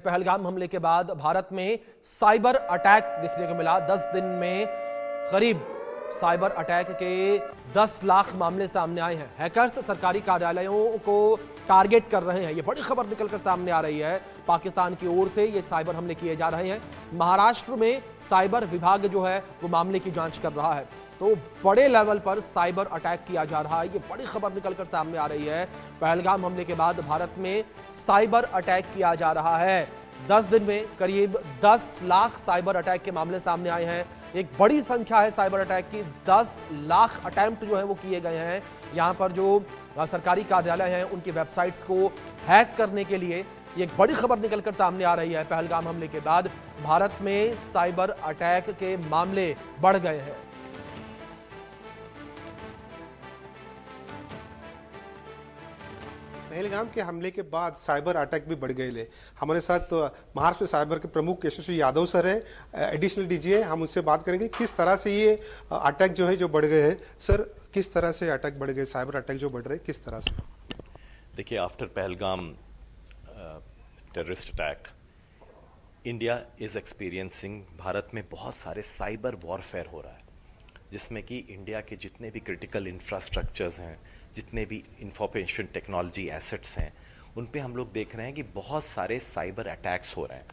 पहलगाम हमले के बाद भारत में साइबर अटैक देखने को मिला। 10 दिन में करीब साइबर अटैक के 10 लाख मामले सामने आए हैं। हैकर्स सरकारी कार्यालयों को टारगेट कर रहे हैं। ये बड़ी खबर निकलकर सामने आ रही है। पाकिस्तान की ओर से ये साइबर हमले किए जा रहे हैं। महाराष्ट्र में साइबर विभाग जो है वो मामले की जांच कर रहा है। तो बड़े लेवल पर साइबर अटैक किया जा रहा है। ये बड़ी खबर निकलकर सामने आ रही है। पहलगाम हमले के बाद भारत में साइबर अटैक किया जा रहा है। 10 दिन में करीब 10 लाख साइबर अटैक के मामले सामने आए हैं। एक बड़ी संख्या है साइबर अटैक की। 10 लाख अटेम्प्ट जो है वो किए गए हैं। यहाँ पर जो सरकारी कार्यालय हैं उनकी वेबसाइट्स को हैक करने के लिए ये एक बड़ी खबर निकलकर सामने आ रही है। पहलगाम हमले के बाद भारत में साइबर अटैक के मामले बढ़ गए हैं। पहलगाम के हमले के बाद साइबर अटैक भी बढ़ गए। हमारे साथ महाराष्ट्र साइबर के प्रमुख यशस्वी यादव सर हैं, एडिशनल डीजी है। हम उनसे बात करेंगे किस तरह से ये अटैक जो है जो बढ़ गए हैं। सर, किस तरह से अटैक बढ़ गए, साइबर अटैक जो बढ़ रहे हैं किस तरह से? देखिए, after Pahalgam terrorist attack, India is experiencing, Bharat में बहुत सारे साइबर वॉरफेयर हो रहा है, जिसमें कि इंडिया के जितने भी क्रिटिकल इंफ्रास्ट्रक्चर्स हैं, जितने भी इंफॉर्मेशन टेक्नोलॉजी एसेट्स हैं, उन पे हम लोग देख रहे हैं कि बहुत सारे साइबर अटैक्स हो रहे हैं।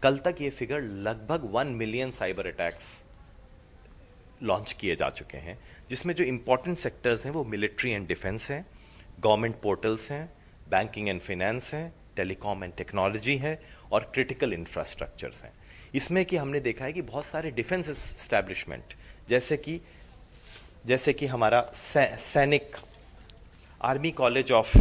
कल तक ये फिगर लगभग 1 मिलियन साइबर अटैक्स लॉन्च किए जा चुके हैं, जिसमें जो इंपॉर्टेंट सेक्टर्स हैं वो मिलिट्री एंड डिफेंस हैं, गवर्नमेंट पोर्टल्स हैं, बैंकिंग एंड फाइनेंस हैं, टेलीकॉम एंड टेक्नोलॉजी है और क्रिटिकल इंफ्रास्ट्रक्चर्स हैं। इसमें कि हमने देखा है कि बहुत सारे डिफेंस एस्टैब्लिशमेंट जैसे कि हमारा सैनिक army college of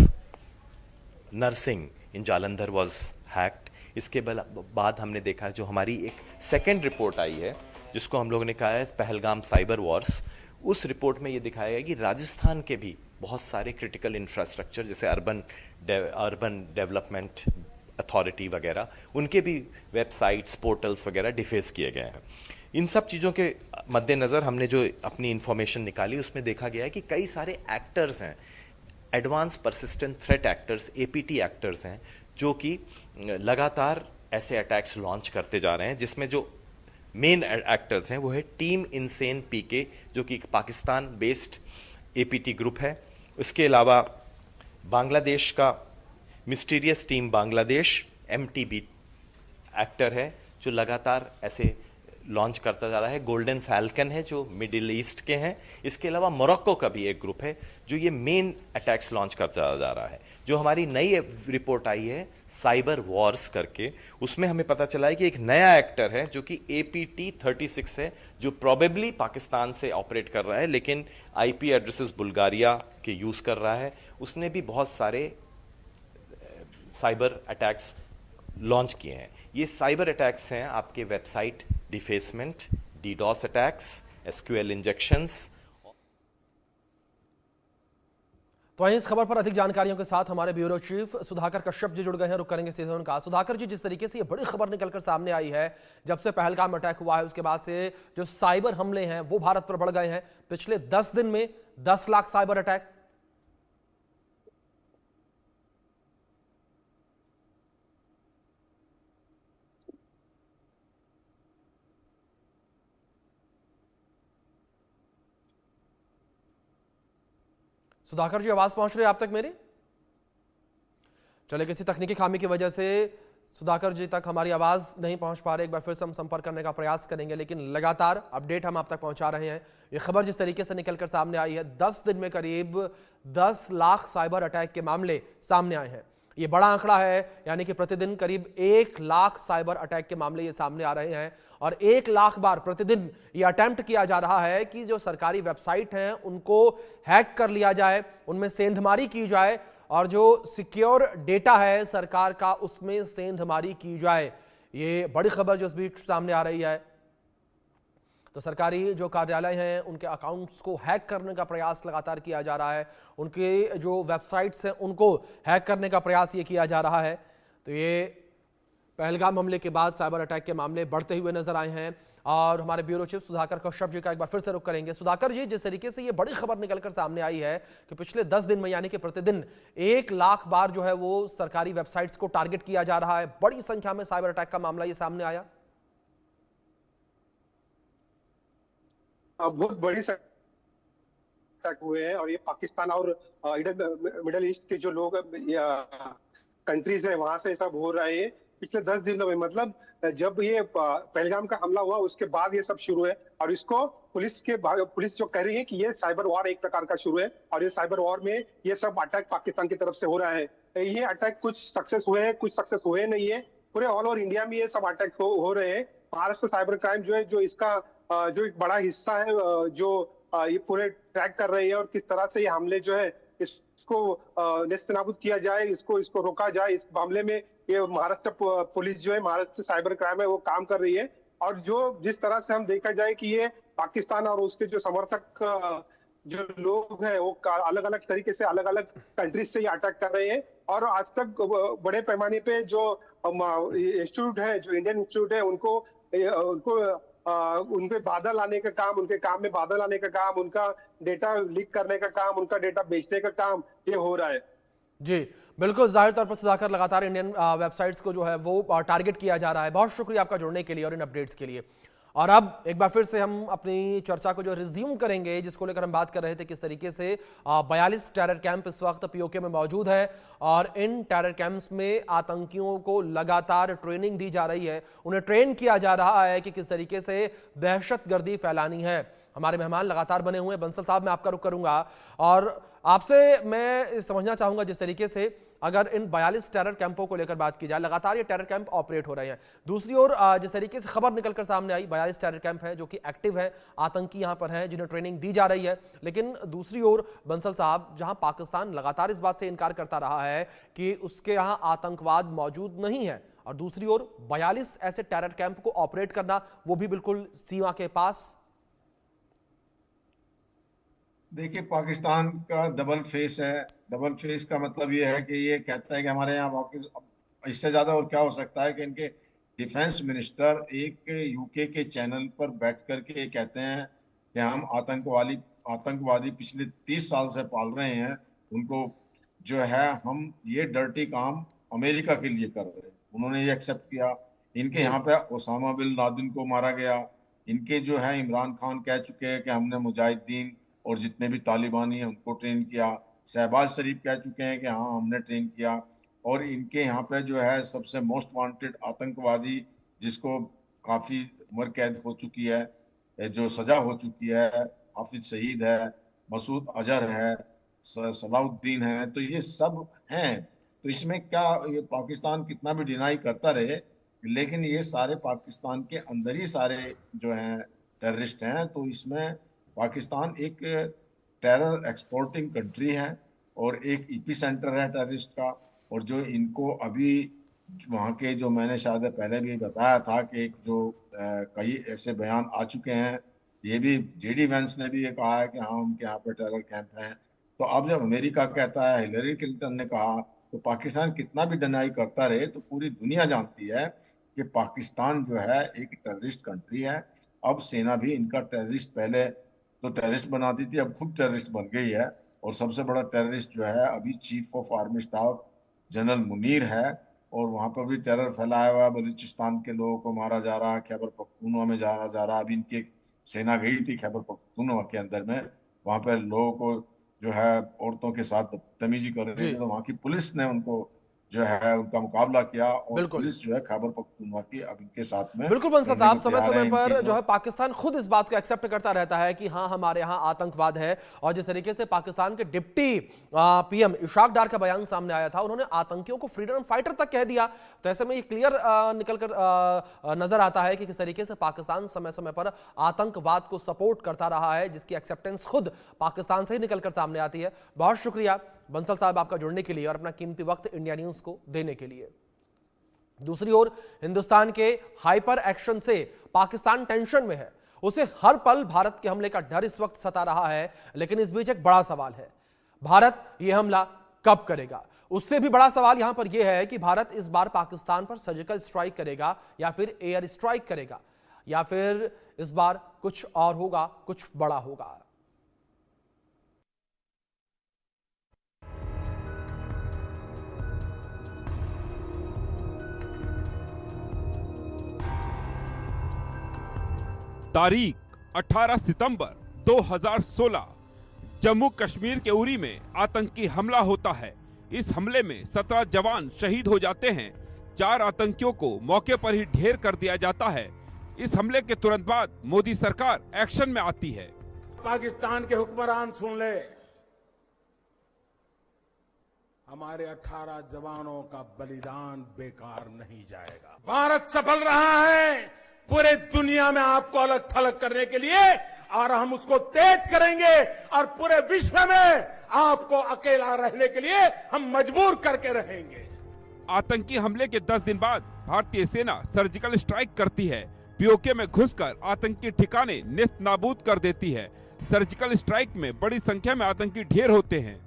nursing in Jalandhar was hacked. इसके बाद हमने देखा जो हमारी एक सेकेंड रिपोर्ट आई है जिसको हम लोगों ने कहा है पहलगाम साइबर वॉर्स। उस रिपोर्ट में ये दिखाया गया कि राजस्थान के भी बहुत सारे क्रिटिकल इंफ्रास्ट्रक्चर जैसे अर्बन डेवलपमेंट अथॉरिटी वगैरह, उनके भी वेबसाइट्स, पोर्टल्स वगैरह डिफेस किए गए हैं। इन सब चीज़ों के मद्देनज़र हमने जो अपनी इंफॉर्मेशन निकाली उसमें देखा गया है कि कई सारे एक्टर्स हैं, advance persistent threat actors, APT actors हैं, जो कि लगातार ऐसे अटैक्स लॉन्च करते जा रहे हैं, जिसमें जो मेन एक्टर्स हैं वो है टीम इनसेन पीके, जो कि पाकिस्तान बेस्ड एपीटी ग्रुप है। उसके अलावा बांग्लादेश का mysterious team Bangladesh MTB actor है जो लगातार ऐसे लॉन्च करता जा रहा है। गोल्डन फैल्कन है जो मिडिल ईस्ट के हैं। इसके अलावा मोरक्को का भी एक ग्रुप है जो ये मेन अटैक्स लॉन्च करता जा रहा है। जो हमारी नई रिपोर्ट आई है साइबर वॉर्स करके, उसमें हमें पता चला है कि एक नया एक्टर है जो कि APT 36 है, जो प्रोबेबली पाकिस्तान से ऑपरेट कर रहा है लेकिन IP एड्रेसेस बुल्गारिया के यूज कर रहा है। उसने भी बहुत सारे साइबर अटैक्स लॉन्च किए हैं। ये साइबर अटैक्स हैं आपके website defacement, DDoS attacks, SQL injections. तो वहीं इस खबर पर अधिक जानकारियों के साथ हमारे ब्यूरो चीफ सुधाकर कश्यप जी जुड़ गए हैं। रुक करेंगे सीधे उनका। सुधाकर जी, जिस तरीके से ये बड़ी खबर निकलकर सामने आई है, जब से पहलगाम अटैक हुआ है उसके बाद से जो साइबर हमले हैं वो भारत पर बढ़ गए हैं। पिछले 10 दिन में 10 लाख साइबर अटैक। सुधाकर जी, आवाज पहुंच रही है आप तक मेरी? चले, किसी तकनीकी खामी की वजह से सुधाकर जी तक हमारी आवाज नहीं पहुंच पा रही। एक बार फिर से हम संपर्क करने का प्रयास करेंगे, लेकिन लगातार अपडेट हम आप तक पहुंचा रहे हैं। ये खबर जिस तरीके से निकलकर सामने आई है, 10 दिन में करीब 10 लाख साइबर अटैक के मामले सामने आए हैं। ये बड़ा आंकड़ा है, यानी कि प्रतिदिन करीब 1 लाख साइबर अटैक के मामले ये सामने आ रहे हैं और 1 लाख बार प्रतिदिन ये अटेम्प्ट किया जा रहा है कि जो सरकारी वेबसाइट हैं उनको हैक कर लिया जाए, उनमें सेंधमारी की जाए और जो सिक्योर डेटा है सरकार का उसमें सेंधमारी की जाए। ये बड़ी खबर जो इस बीच सामने आ रही है। तो सरकारी जो कार्यालय हैं उनके अकाउंट्स को हैक करने का प्रयास लगातार किया जा रहा है, उनके जो वेबसाइट्स हैं उनको हैक करने का प्रयास ये किया जा रहा है। तो ये पहलगाम हमले के बाद साइबर अटैक के मामले बढ़ते हुए नजर आए हैं और हमारे ब्यूरो चीफ सुधाकर कश्यप जी का एक बार फिर से रुख करेंगे। सुधाकर जी, जिस तरीके से ये बड़ी खबर निकलकर सामने आई है कि पिछले 10 दिन में यानी कि प्रतिदिन 1 लाख बार जो है वो सरकारी वेबसाइट्स को टारगेट किया जा रहा है, बड़ी संख्या में साइबर अटैक का मामला ये सामने आया। बहुत बड़ी अटैक हुए हैं और ये पाकिस्तान और इधर मिडिल ईस्ट के जो लोग कंट्रीज है वहां से सब हो रहे हैं पिछले 10 दिनों में। मतलब जब ये पहलगाम का हमला हुआ उसके बाद ये सब शुरू है और इसको पुलिस जो कह रही है कि ये साइबर वॉर एक प्रकार का शुरू है और ये साइबर वॉर में ये सब अटैक पाकिस्तान की तरफ से हो रहा है। ये अटैक कुछ सक्सेस हुए हैं, कुछ सक्सेस हुए नहीं है। पूरे ऑल ओवर इंडिया में ये सब अटैक हो रहे हैं। महाराष्ट्र साइबर क्राइम जो है, जो इसका जो एक बड़ा हिस्सा है, जो ये पूरे ट्रैक कर रही है और किस तरह से ये हमले जो है इसको नेस्तनाबूद किया जाए, इसको रोका जाए। इस मामले में ये महाराष्ट्र पुलिस जो है, महाराष्ट्र साइबर क्राइम है, वो काम कर रही है। और जो जिस तरह से हम देखा जाए कि ये पाकिस्तान और उसके जो समर्थक जो लोग हैं वो अलग अलग तरीके से अलग अलग कंट्रीज से ये अटैक कर रहे हैं। और आज तक बड़े पैमाने पे जो इंस्टीट्यूट है, जो इंडियन इंस्टीट्यूट है, उनपे बाधा लाने का काम, उनके काम में बाधा लाने का काम, उनका डेटा लीक करने का काम, उनका डेटा बेचने का काम ये हो रहा है। जी बिल्कुल, जाहिर तौर पर सुधाकर लगातार इंडियन वेबसाइट्स को जो है वो टारगेट किया जा रहा है। बहुत शुक्रिया आपका जुड़ने के लिए और इन अपडेट्स के लिए। और अब एक बार फिर से हम अपनी चर्चा को जो रिज्यूम करेंगे, जिसको लेकर हम बात कर रहे थे किस तरीके से 42 टेरर कैंप इस वक्त पीओके में मौजूद है और इन टेरर कैंप्स में आतंकियों को लगातार ट्रेनिंग दी जा रही है, उन्हें ट्रेन किया जा रहा है कि किस तरीके से दहशतगर्दी फैलानी है। हमारे मेहमान लगातार बने हुए हैं। बंसल साहब, मैं आपका रुख करूंगा और आपसे मैं समझना चाहूंगा जिस तरीके से अगर इन 42 टेरर कैंपों को लेकर बात की जाए, लगातार ये टेरर कैंप ऑपरेट हो रहे हैं। दूसरी ओर जिस तरीके से खबर निकलकर सामने आई, 42 टेरर कैंप हैं जो कि एक्टिव है, आतंकी यहां पर हैं जिन्हें ट्रेनिंग दी जा रही है। लेकिन दूसरी ओर बंसल साहब, जहां पाकिस्तान लगातार इस बात से इनकार करता रहा है कि उसके यहां आतंकवाद मौजूद नहीं है, और दूसरी ओर 42 ऐसे टेरर कैंप को ऑपरेट करना, वो भी बिल्कुल सीमा के पास। देखिए, पाकिस्तान का डबल फेस है। डबल फेस का मतलब ये है कि ये कहता है कि हमारे यहाँ इससे ज्यादा और क्या हो सकता है कि इनके डिफेंस मिनिस्टर एक यूके के चैनल पर बैठ करके ये कहते हैं कि हम आतंकवादी पिछले 30 साल से पाल रहे हैं, उनको जो है हम ये डर्टी काम अमेरिका के लिए कर रहे हैं। उन्होंने ये एक्सेप्ट किया। इनके यहाँ पे ओसामा बिन लादेन को मारा गया। इनके जो है इमरान खान कह चुके हैं कि हमने मुजाहिदीन और जितने भी तालिबानी हैं उनको ट्रेन किया। शहबाज शरीफ कह चुके हैं कि हाँ हमने ट्रेन किया। और इनके यहाँ पे जो है सबसे मोस्ट वांटेड आतंकवादी, जिसको काफ़ी उम्र कैद हो चुकी है, जो सजा हो चुकी है, हाफिज सईद है, मसूद अजहर है, सलाउद्दीन है, तो ये सब हैं। तो इसमें क्या, ये पाकिस्तान कितना भी डिनाई करता रहे, लेकिन ये सारे पाकिस्तान के अंदर ही सारे जो हैं टेररिस्ट हैं। तो इसमें पाकिस्तान एक टेरर एक्सपोर्टिंग कंट्री है और एक ईपी सेंटर है टेररिस्ट का। और जो इनको अभी वहाँ के, जो मैंने शायद पहले भी बताया था कि एक जो कई ऐसे बयान आ चुके हैं, ये भी जेडी वेंस ने भी ये कहा है कि हाँ उनके यहाँ पे टेरर कैंप हैं। तो अब जब अमेरिका कहता है, हिलरी क्लिंटन ने कहा, तो पाकिस्तान कितना भी डिनाई करता रहे तो पूरी दुनिया जानती है कि पाकिस्तान जो है एक टेररिस्ट कंट्री है। अब सेना भी इनका टेररिस्ट, पहले तो टेररिस्ट बनाती थी, अब खुद टेररिस्ट बन गई है। और सबसे बड़ा टेररिस्ट जो है अभी chief of army staff general Munir है, और वहाँ पर भी टेरर फैलाया हुआ है। बलूचिस्तान के लोगों को मारा जा रहा है, खैबर पख्तूनख्वा में जाना जा रहा है। अभी इनकी सेना गई थी खैबर पख्तूनख्वा के अंदर में, वहाँ पर लोगों को जो है औरतों के साथ बदतमीजी कर रही थी, तो वहाँ की पुलिस ने उनको जो है उनका मुकाबला किया। और पुलिस जो है खैबर पख्तूनख्वा की अब इनके साथ में बिल्कुल बंसल साहब, समय समय पर जो है पाकिस्तान खुद इस बात को एक्सेप्ट करता रहता है कि हाँ हमारे यहाँ आतंकवाद है। और जिस तरीके से पाकिस्तान के डिप्टी पीएम इशाक डार का बयान सामने आया था, उन्होंने आतंकियों को फ्रीडम फाइटर तक कह दिया। तो ऐसे में ये क्लियर निकलकर नजर आता है कि किस तरीके से पाकिस्तान समय समय पर आतंकवाद को सपोर्ट करता रहा है, जिसकी एक्सेप्टेंस खुद पाकिस्तान से ही निकलकर सामने आती है। बहुत शुक्रिया बंसल साहब आपका जुड़ने के लिए और अपना कीमती वक्त इंडिया न्यूज को देने के लिए। दूसरी ओर हिंदुस्तान के हाइपर एक्शन से पाकिस्तान टेंशन में है, उसे हर पल भारत के हमले का डर इस वक्त सता रहा है। लेकिन इस बीच एक बड़ा सवाल है, भारत यह हमला कब करेगा। उससे भी बड़ा सवाल यहां पर यह है कि भारत इस बार पाकिस्तान पर सर्जिकल स्ट्राइक करेगा या फिर एयर स्ट्राइक करेगा, या फिर इस बार कुछ और होगा, कुछ बड़ा होगा। तारीख 18 सितंबर 2016 जम्मू कश्मीर के उरी में आतंकी हमला होता है। इस हमले में 17 जवान शहीद हो जाते हैं। 4 आतंकियों को मौके पर ही ढेर कर दिया जाता है। इस हमले के तुरंत बाद मोदी सरकार एक्शन में आती है। पाकिस्तान के हुक्मरान सुन ले, हमारे 18 जवानों का बलिदान बेकार नहीं जाएगा। भारत सफल रहा है पूरे दुनिया में आपको अलग थलग करने के लिए, और हम उसको तेज करेंगे और पूरे विश्व में आपको अकेला रहने के लिए हम मजबूर करके रहेंगे। आतंकी हमले के 10 दिन बाद भारतीय सेना सर्जिकल स्ट्राइक करती है। पीओके में घुसकर आतंकी ठिकाने नेस्त नाबूद कर देती है। सर्जिकल स्ट्राइक में बड़ी संख्या में आतंकी ढेर होते हैं।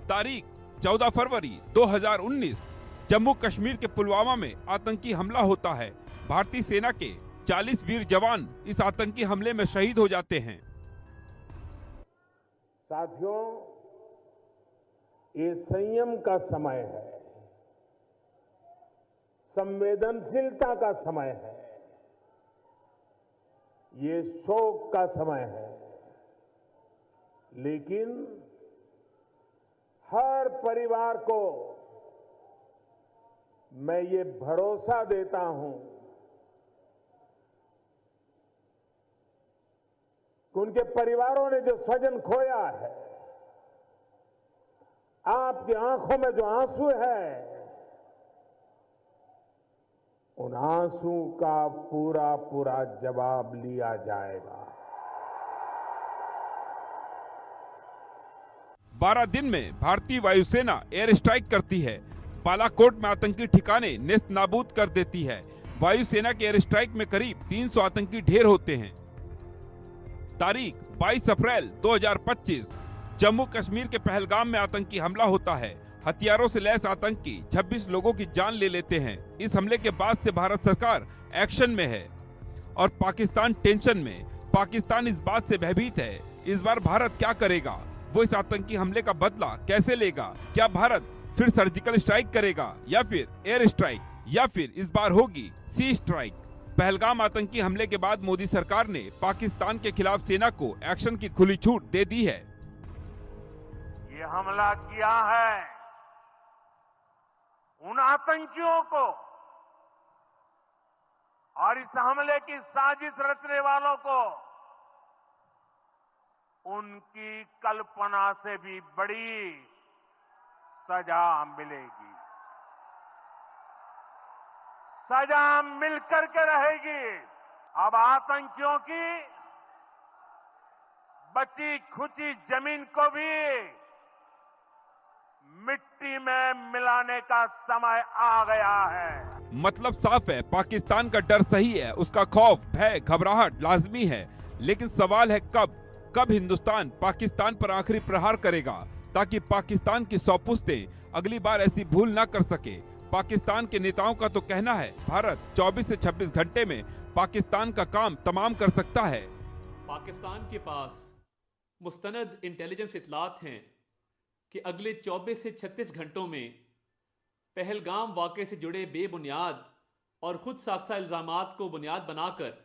तारीख 14 फरवरी 2019 जम्मू कश्मीर के पुलवामा में आतंकी हमला होता है। भारतीय सेना के 40 वीर जवान इस आतंकी हमले में शहीद हो जाते हैं। साथियों, ये संयम का समय है, संवेदनशीलता का समय है, ये शोक का समय है, लेकिन हर परिवार को मैं ये भरोसा देता हूं कि उनके परिवारों ने जो स्वजन खोया है, आपकी आंखों में जो आंसू है, उन आंसू का पूरा पूरा जवाब लिया जाएगा। 12 दिन में भारतीय वायुसेना एयर स्ट्राइक करती है। बालाकोट में आतंकी ठिकाने नेस्त नाबूद कर देती है। वायुसेना के एयर स्ट्राइक में करीब 300 आतंकी ढेर होते हैं। तारीख 22 अप्रैल 2025 जम्मू कश्मीर के पहलगाम में आतंकी हमला होता है। हथियारों से लैस आतंकी 26 लोगों की जान ले लेते हैं। इस हमले के बाद से भारत सरकार एक्शन में है और पाकिस्तान टेंशन में। पाकिस्तान इस बात से भयभीत है इस बार भारत क्या करेगा, वो इस आतंकी हमले का बदला कैसे लेगा। क्या भारत फिर सर्जिकल स्ट्राइक करेगा या फिर एयर स्ट्राइक, या फिर इस बार होगी सी स्ट्राइक। पहलगाम आतंकी हमले के बाद मोदी सरकार ने पाकिस्तान के खिलाफ सेना को एक्शन की खुली छूट दे दी है। ये हमला किया है उन आतंकियों को और इस हमले की साजिश रचने वालों को उनकी कल्पना से भी बड़ी सजा मिलेगी। सजा मिलकर के रहेगी। अब आतंकियों की बची खुची जमीन को भी मिट्टी में मिलाने का समय आ गया है। मतलब साफ है, पाकिस्तान का डर सही है, उसका खौफ, भय, घबराहट लाजमी है। लेकिन सवाल है कब हिंदुस्तान पाकिस्तान पर आखिरी प्रहार करेगा, ताकि पाकिस्तान की 100 पुश्तें अगली बार ऐसी भूल न कर सके। पाकिस्तान के नेताओं का तो कहना है भारत 24 से 26 घंटे में पाकिस्तान का काम तमाम कर सकता है। पाकिस्तान के पास मुस्तनद इंटेलिजेंस इतलात हैं कि अगले 24 से 36 घंटों में पहलगाम वाक़े से जुड़े बेबुनियाद और खुद साख्ता इल्ज़ामात को बुनियाद बनाकर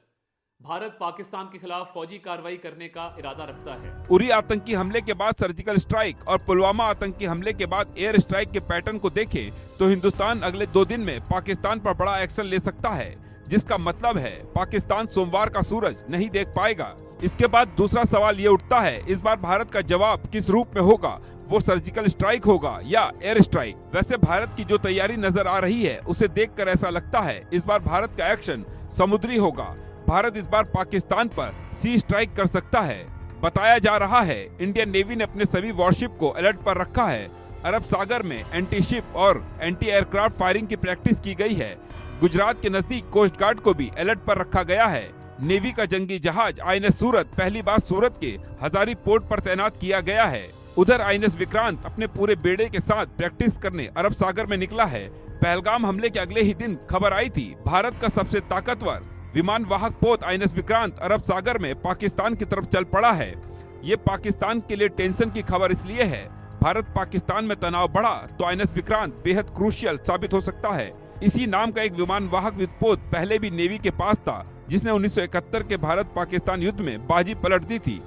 भारत पाकिस्तान के खिलाफ फौजी कार्रवाई करने का इरादा रखता है। उरी आतंकी हमले के बाद सर्जिकल स्ट्राइक और पुलवामा आतंकी हमले के बाद एयर स्ट्राइक के पैटर्न को देखें तो हिंदुस्तान अगले 2 दिन में पाकिस्तान पर बड़ा एक्शन ले सकता है, जिसका मतलब है पाकिस्तान सोमवार का सूरज नहीं देख पाएगा। इसके बाद दूसरा सवाल ये उठता है, इस बार भारत का जवाब किस रूप में होगा, वो सर्जिकल स्ट्राइक होगा या एयर स्ट्राइक। वैसे भारत की जो तैयारी नजर आ रही है उसे देखकर ऐसा लगता है इस बार भारत का एक्शन समुद्री होगा। भारत इस बार पाकिस्तान पर सी स्ट्राइक कर सकता है। बताया जा रहा है इंडियन नेवी ने अपने सभी वॉरशिप को अलर्ट पर रखा है। अरब सागर में एंटी शिप और एंटी एयरक्राफ्ट फायरिंग की प्रैक्टिस की गई है। गुजरात के नजदीक कोस्ट गार्ड को भी अलर्ट पर रखा गया है। नेवी का जंगी जहाज INS सूरत पहली बार सूरत के हजारी पोर्ट पर तैनात किया गया है। उधर आईएनएस विक्रांत अपने पूरे बेड़े के साथ प्रैक्टिस करने अरब सागर में निकला है। पहलगाम हमले के अगले ही दिन खबर आई थी, भारत का सबसे ताकतवर विमान वाहक पोत आईएनएस विक्रांत अरब सागर में पाकिस्तान की तरफ चल पड़ा है। ये पाकिस्तान के लिए टेंशन की खबर इसलिए है, भारत पाकिस्तान में तनाव बढ़ा तो आईएनएस विक्रांत बेहद क्रूशियल साबित हो सकता है। इसी नाम का एक विमान वाहक युद्धपोत पहले भी नेवी के पास था, जिसने 1971 के भारत पाकिस्तान युद्ध में बाजी पलट दी थी।